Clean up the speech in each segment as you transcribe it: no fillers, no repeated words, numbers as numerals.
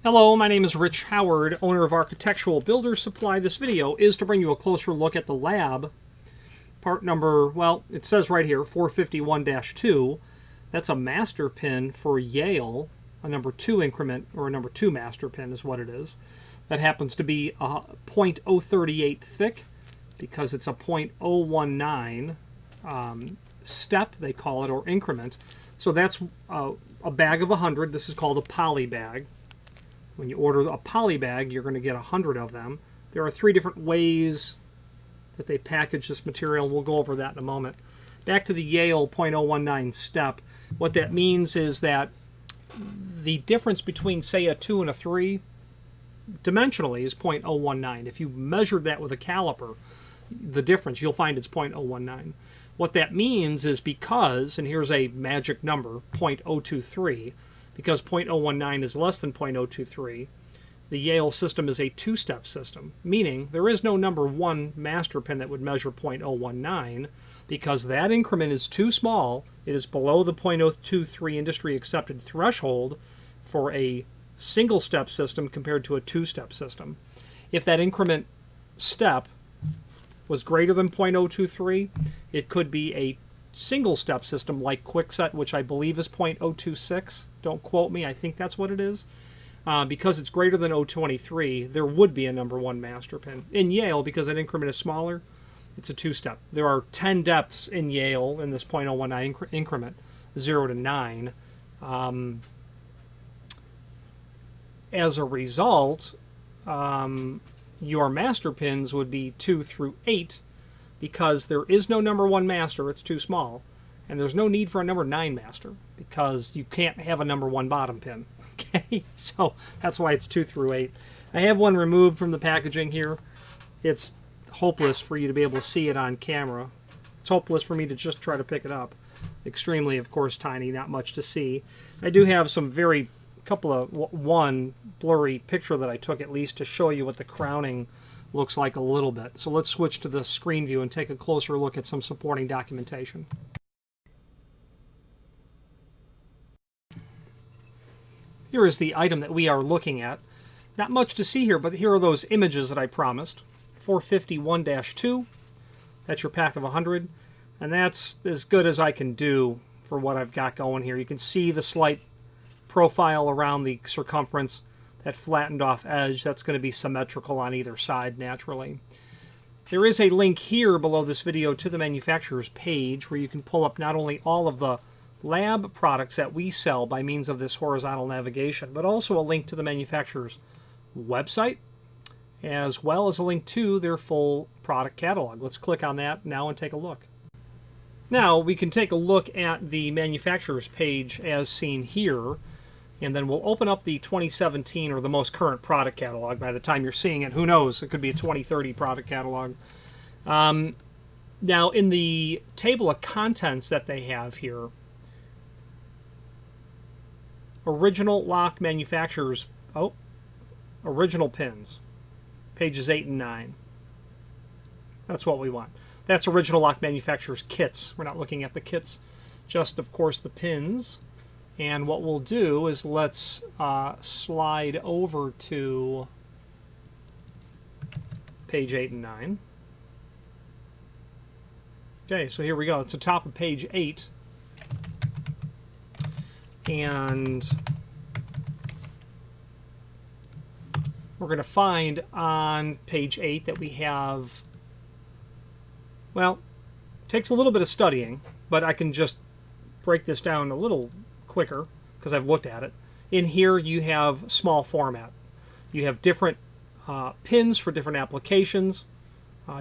Hello, my name is Rich Howard, owner of Architectural Builders Supply. This video is to bring you a closer look at the lab. Part number, well, it says right here, 451-2. That's a master pin for Yale, a number 2 increment, or a number 2 master pin is what it is. That happens to be a .038 thick because it's a .019 step, they call it, or increment. So that's a bag of 100. This is called a poly bag. When you order a poly bag, you're going to get 100 of them. There are 3 different ways that they package this material. We'll go over that in a moment. Back to the Yale .019 step. What that means is that the difference between, say, a 2 and a 3 dimensionally is .019. If you measured that with a caliper, the difference, you'll find it's .019. What that means is because, and here's a magic number, .023, because .019 is less than .023, the Yale system is a 2-step system, meaning there is no number 1 master pin that would measure .019 because that increment is too small. It is below the .023 industry accepted threshold for a single-step system compared to a 2-step system. If that increment step was greater than .023, it could be a single-step system like Kwikset, which I believe is .026. Don't quote me, I think that's what it is. Because it's greater than 023, there would be a number 1 master pin. In Yale, because that increment is smaller, it's a 2-step. There are 10 depths in Yale in this .019 increment, 0 to 9. As a result, your master pins would be 2 through 8, because there is no number 1 master, it's too small. And there's no need for a number 9 master, because you can't have a number 1 bottom pin. Okay, so that's why it's 2 through 8. I have one removed from the packaging here. It's hopeless for you to be able to see it on camera. It's hopeless for me to just try to pick it up. Extremely, of course, tiny, not much to see. I do have some one blurry picture that I took at least to show you what the crowning looks like a little bit. So let's switch to the screen view and take a closer look at some supporting documentation. Here is the item that we are looking at. Not much to see here, but here are those images that I promised. 451-2, that's your pack of 100, and that's as good as I can do for what I've got going here. You can see the slight profile around the circumference, that flattened off edge. That's going to be symmetrical on either side naturally. There is a link here below this video to the manufacturer's page where you can pull up not only all of the lab products that we sell by means of this horizontal navigation, but also a link to the manufacturer's website, as well as a link to their full product catalog. Let's click on that now and take a look. Now we can take a look at the manufacturer's page as seen here, and then we'll open up the 2017 or the most current product catalog. By the time you're seeing it, who knows, it could be a 2030 product catalog. Now in the table of contents that they have here, original lock manufacturers, original pins, pages 8 and 9. That's what we want. That's original lock manufacturers kits. We're not looking at the kits, just of course the pins. And what we'll do is let's slide over to page 8 and 9. Okay, so here we go. It's the top of page 8. And we're going to find on page 8 that we have, well, it takes a little bit of studying, but I can just break this down a little quicker because I've looked at it. In here you have small format. You have different pins for different applications,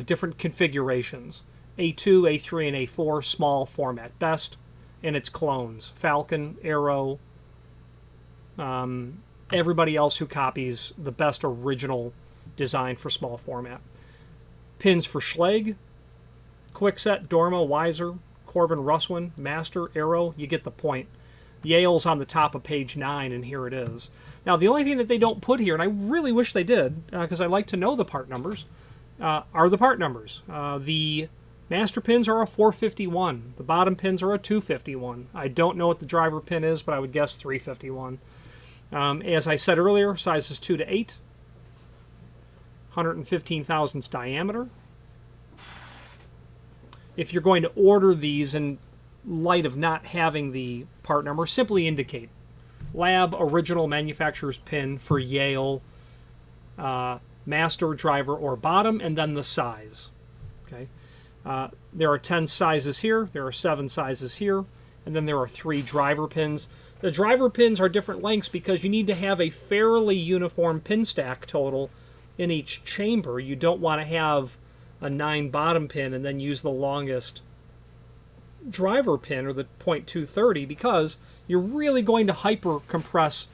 different configurations. A2, A3, and A4, small format best, and its clones. Falcon, Arrow, everybody else who copies the best original design for small format. Pins for Schlage, Kwikset, Dorma, Weiser, Corbin, Russwin, Master, Arrow, you get the point. Yale's on the top of page 9, and here it is. Now, the only thing that they don't put here, and I really wish they did, because I like to know the part numbers, are the part numbers. The master pins are a 451. The bottom pins are a 251. I don't know what the driver pin is, but I would guess 351. As I said earlier, sizes 2 to 8, 115 thousandths diameter. If you're going to order these in light of not having the part number, simply indicate lab original manufacturer's pin for Yale, master, driver, or bottom, and then the size. Okay. There are 10 sizes here, there are 7 sizes here, and then there are 3 driver pins. The driver pins are different lengths because you need to have a fairly uniform pin stack total in each chamber. You don't want to have a 9 bottom pin and then use the longest driver pin, or the .230, because you're really going to hyper compress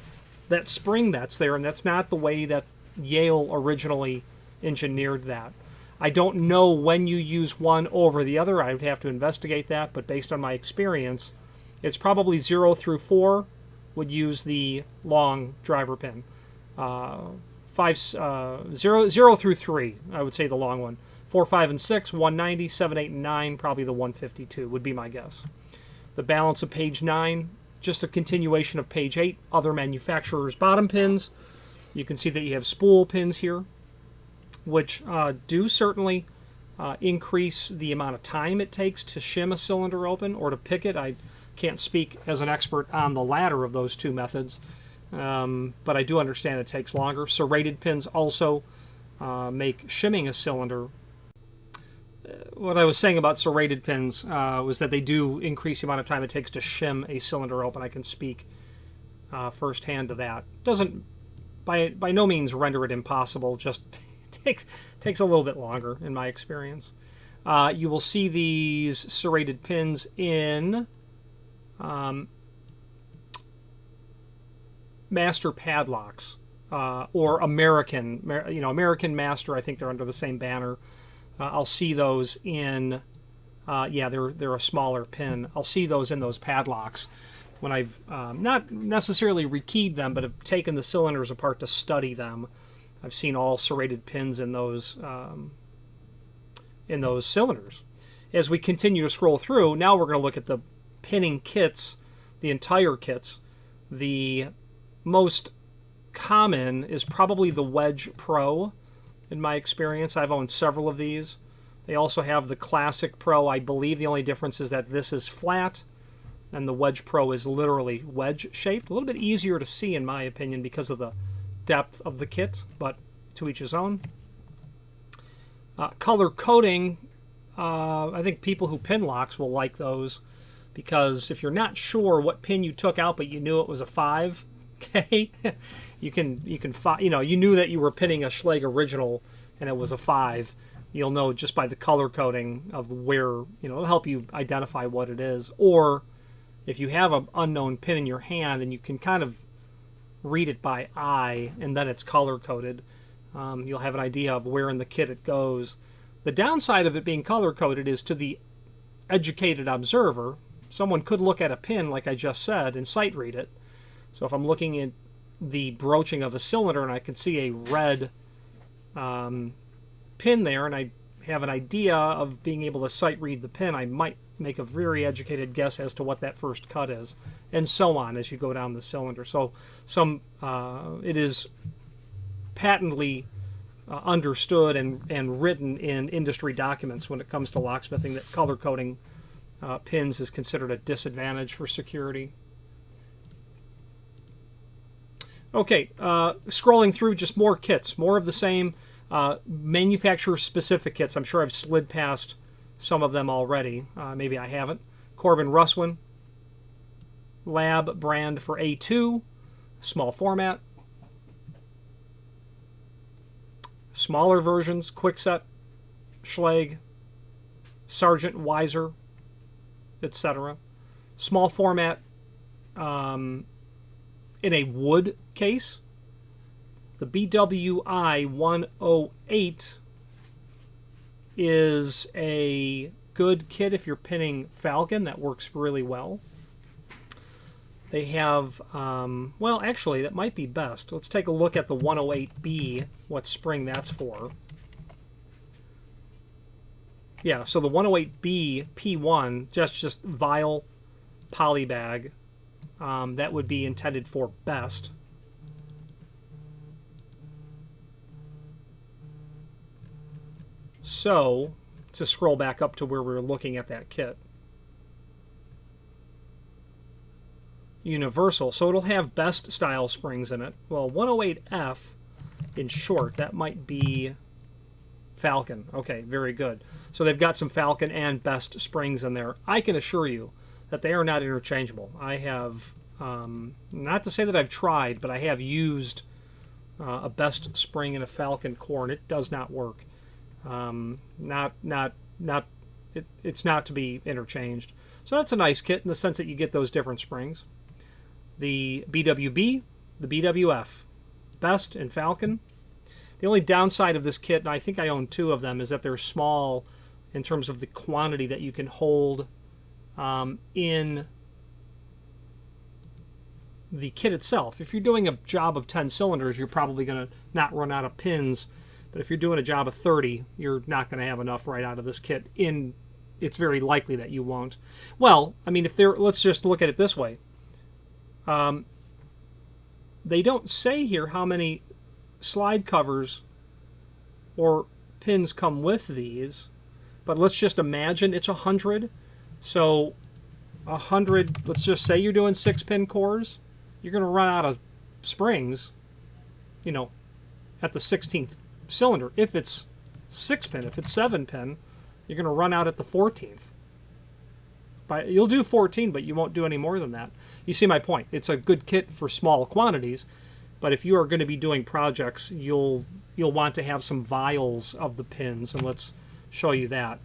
that spring that's there, and that's not the way that Yale originally engineered that. I don't know when you use one over the other. I would have to investigate that, but based on my experience, it's probably 0 through 4 would use the long driver pin. 0 through 3, I would say the long one. 4, 5, and 6, 190, 7, 8, and 9, probably the 152 would be my guess. The balance of page 9, just a continuation of page 8, other manufacturers' bottom pins. You can see that you have spool pins here, which do certainly increase the amount of time it takes to shim a cylinder open or to pick it. I can't speak as an expert on the latter of those two methods, but I do understand it takes longer. Serrated pins also make shimming a cylinder. What I was saying about serrated pins was that they do increase the amount of time it takes to shim a cylinder open. I can speak firsthand to that. Doesn't by no means render it impossible, just takes a little bit longer in my experience. You will see these serrated pins in master padlocks or American Master. I think they're under the same banner. I'll see those in, yeah, they're a smaller pin. I'll see those in those padlocks when I've not necessarily rekeyed them, but have taken the cylinders apart to study them. I've seen all serrated pins in those cylinders. As we continue to scroll through, now we're going to look at the pinning kits, the entire kits. The most common is probably the Wedge Pro. In my experience, I've owned several of these. They also have the Classic Pro. I believe the only difference is that this is flat and the Wedge Pro is literally wedge-shaped. A little bit easier to see, in my opinion, because of the depth of the kit, but to each his own. Color coding, I think people who pin locks will like those, because if you're not sure what pin you took out but you knew it was a 5, okay, you knew that you were pinning a Schlage original and it was a 5. You'll know just by the color coding of where, it'll help you identify what it is. Or if you have an unknown pin in your hand and you can kind of read it by eye and then it's color coded, you'll have an idea of where in the kit it goes. The downside of it being color coded is, to the educated observer, someone could look at a pin like I just said and sight read it. So if I'm looking at the broaching of a cylinder and I can see a red pin there and I have an idea of being able to sight read the pin, I might make a very educated guess as to what that first cut is, and so on as you go down the cylinder. So it is patently understood and written in industry documents when it comes to locksmithing that color coding pins is considered a disadvantage for security. Okay, scrolling through just more kits, more of the same manufacturer-specific kits. I'm sure I've slid past some of them already. Maybe I haven't. Corbin Russwin, Lab brand for A2, small format. Smaller versions, Kwikset, Schlage, Sargent, Weiser, etc. Small format in a wood case. The BWI 108 is a good kit if you're pinning Falcon. That works really well. They have, well, actually, that might be best. Let's take a look at the 108B, what spring that's for. Yeah, so the 108B P1, just vial polybag, that would be intended for best. So, to scroll back up to where we were looking at that kit. Universal, so it'll have best style springs in it. Well, 108F in short, that might be Falcon. Okay, very good. So they've got some Falcon and best springs in there. I can assure you that they are not interchangeable. I have, not to say that I've tried, but I have used a best spring in a Falcon core, and it does not work. It's not to be interchanged. So that's a nice kit in the sense that you get those different springs. The BWB, the BWF, best and Falcon. The only downside of this kit, and I think I own 2 of them, is that they're small in terms of the quantity that you can hold in the kit itself. If you're doing a job of 10 cylinders, you're probably going to not run out of pins. But if you're doing a job of 30, you're not going to have enough right out of this kit. It's very likely that you won't. Well, I mean, let's just look at it this way. They don't say here how many slide covers or pins come with these, but let's just imagine it's 100. So 100, let's just say you're doing 6-pin cores, you're going to run out of springs, you know, at the 16th cylinder. If it's 6-pin, if it's 7-pin, you're going to run out at the 14th. You'll do 14, but you won't do any more than that. You see my point. It's a good kit for small quantities, but if you are going to be doing projects, you'll want to have some vials of the pins, and let's show you that.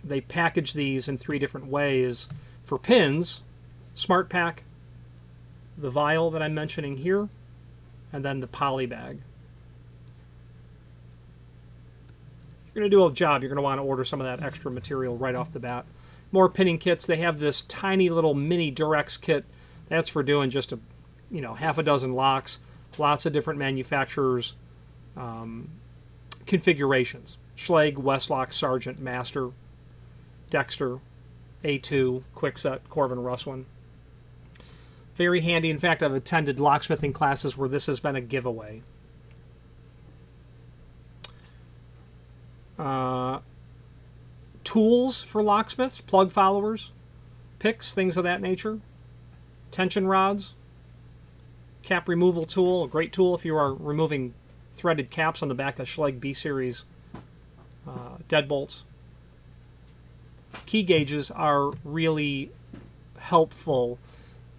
They package these in 3 different ways. For pins, Smart Pack, the vial that I'm mentioning here, and then the poly bag. If you're going to do a job, you're going to want to order some of that extra material right off the bat. More pinning kits. They have this tiny little mini Durex kit. That's for doing just half a dozen locks. Lots of different manufacturers, configurations. Schlage, Westlock, Sargent, Master, Dexter, A2, Kwikset, Corbin Russwin. Very handy. In fact, I've attended locksmithing classes where this has been a giveaway. Tools for locksmiths, plug followers, picks, things of that nature. Tension rods, cap removal tool, a great tool if you are removing threaded caps on the back of Schlage B-Series deadbolts. Key gauges are really helpful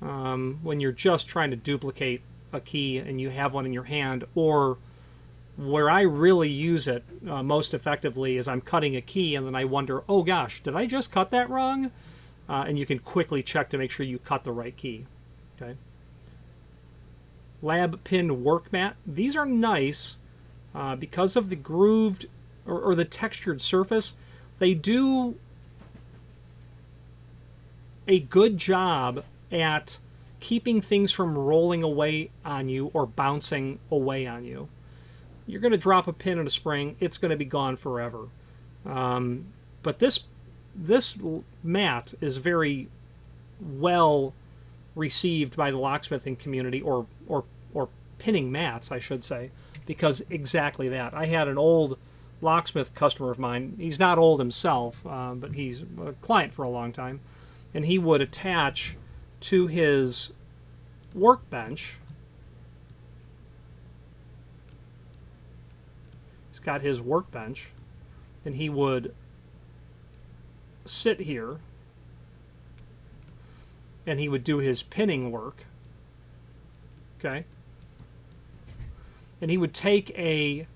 when you're just trying to duplicate a key and you have one in your hand, or where I really use it most effectively is I'm cutting a key and then I wonder, oh gosh, did I just cut that wrong? And you can quickly check to make sure you cut the right key. Okay. Lab Pin work mat. These are nice because of the grooved or the textured surface. They do a good job at keeping things from rolling away on you or bouncing away on you. You're going to drop a pin in a spring, it's going to be gone forever. But this mat is very well received by the locksmithing community, or pinning mats, I should say, because exactly that. I had an old locksmith customer of mine. He's not old himself, but he's a client for a long time, and he would attach to his workbench. He's got his workbench, and he would sit here and he would do his pinning work. Okay? And he would take a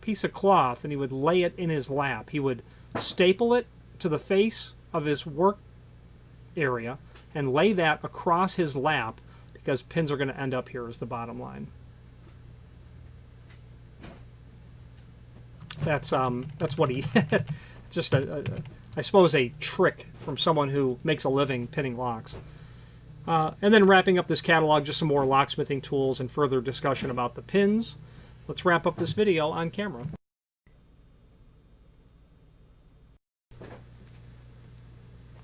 piece of cloth and he would lay it in his lap. He would staple it to the face of his work area and lay that across his lap, because pins are going to end up here is the bottom line. That's what he just I suppose a trick from someone who makes a living pinning locks. And then wrapping up this catalog, just some more locksmithing tools and further discussion about the pins. Let's wrap up this video on camera.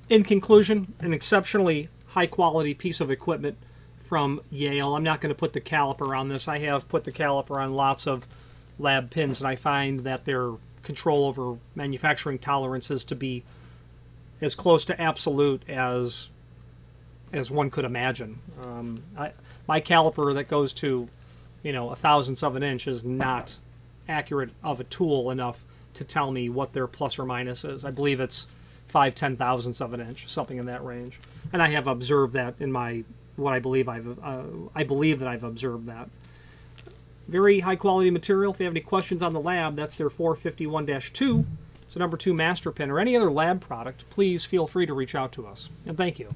In conclusion, an exceptionally high-quality piece of equipment from Yale. I'm not going to put the caliper on this. I have put the caliper on lots of lab pins, and I find that they're control over manufacturing tolerances to be as close to absolute as one could imagine. My caliper that goes to, a 1,000th of an inch is not accurate of a tool enough to tell me what their plus or minus is. I believe it's 5/10,000ths of an inch, something in that range. And I have observed that in I believe that I've observed that. Very high quality material. If you have any questions on the lab, that's their 451-2. It's a number 2 master pin, or any other lab product, please feel free to reach out to us. And thank you.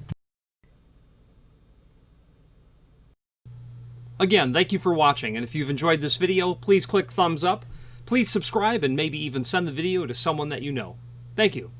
Again, thank you for watching, and if you've enjoyed this video, please click thumbs up. Please subscribe and maybe even send the video to someone that you know. Thank you.